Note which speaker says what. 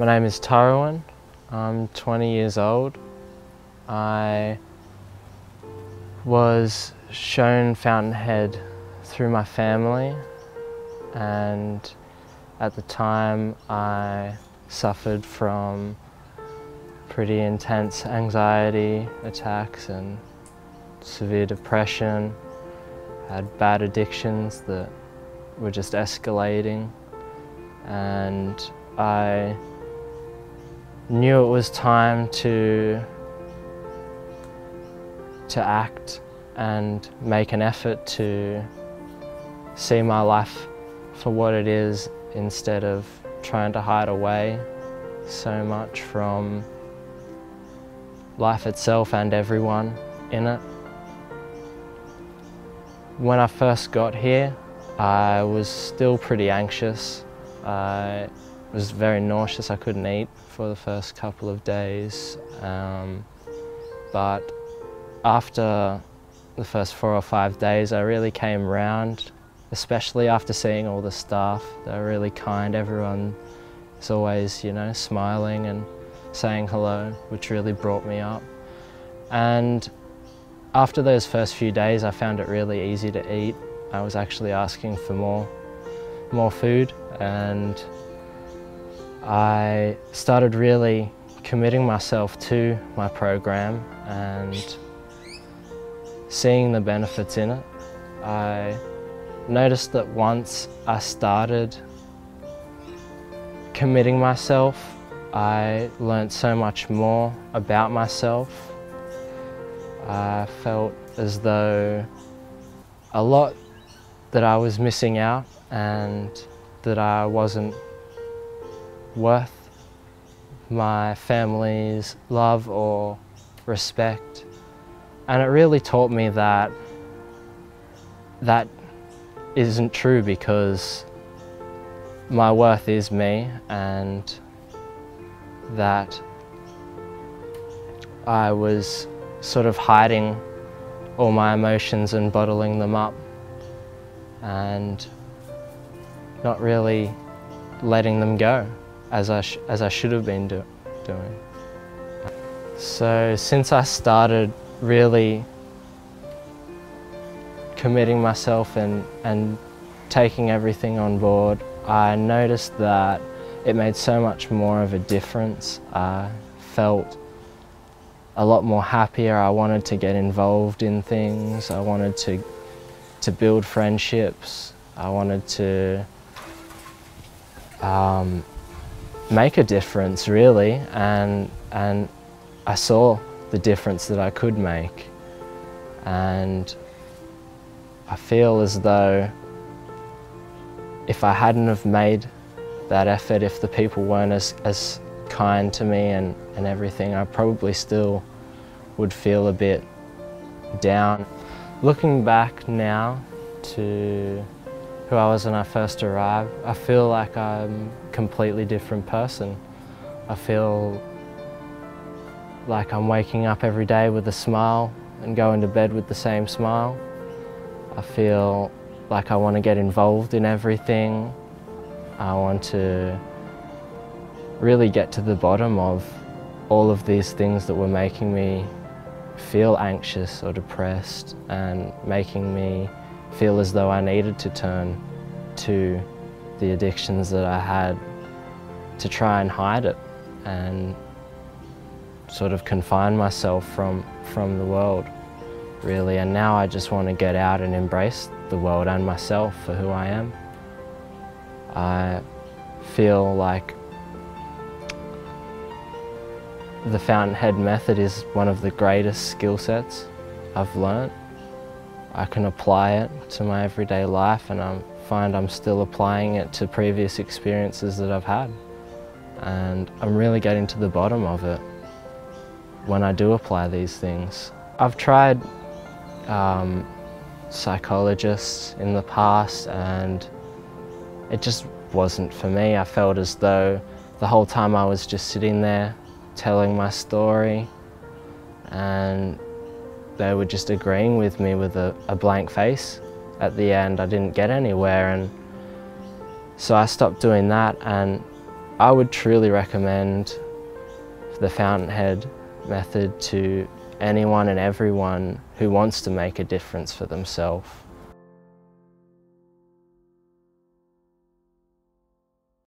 Speaker 1: My name is Turawyn. I'm 20 years old. I was shown Fountainhead through my family, and at the time I suffered from pretty intense anxiety attacks and severe depression. I had bad addictions that were just escalating, and I knew it was time to act and make an effort to see my life for what it is, instead of trying to hide away so much from life itself and everyone in it. When I first got here, I was still pretty anxious. I was very nauseous. I couldn't eat for the first couple of days. But after the first 4 or 5 days, I really came round, especially after seeing all the staff. They're really kind. Everyone is always, smiling and saying hello, which really brought me up. And after those first few days, I found it really easy to eat. I was actually asking for more food, and I started really committing myself to my program and seeing the benefits in it. I noticed that once I started committing myself, I learnt so much more about myself. I felt as though a lot that I was missing out, and that I wasn't worth my family's love or respect. And it really taught me that that isn't true, because my worth is me, and that I was sort of hiding all my emotions and bottling them up, and not really letting them go as I should have been doing. So since I started really committing myself and taking everything on board, I noticed that it made so much more of a difference. I felt a lot more happier. I wanted to get involved in things. I wanted to build friendships. I wanted to make a difference, really, and I saw the difference that I could make. And I feel as though if I hadn't have made that effort, if the people weren't as kind to me and everything, I probably still would feel a bit down. Looking back now to who I was when I first arrived, I feel like I'm a completely different person. I feel like I'm waking up every day with a smile and going to bed with the same smile. I feel like I want to get involved in everything. I want to really get to the bottom of all of these things that were making me feel anxious or depressed, and making me feel as though I needed to turn to the addictions that I had to try and hide it and sort of confine myself from the world, really. And now I just want to get out and embrace the world and myself for who I am. I feel like the Fountainhead method is one of the greatest skill sets I've learnt. I can apply it to my everyday life, and I find I'm still applying it to previous experiences that I've had. And I'm really getting to the bottom of it when I do apply these things. I've tried psychologists in the past, and it just wasn't for me. I felt as though the whole time I was just sitting there telling my story, and they were just agreeing with me with a blank face. At the end, I didn't get anywhere, and so I stopped doing that, and I would truly recommend the Fountainhead method to anyone and everyone who wants to make a difference for themselves.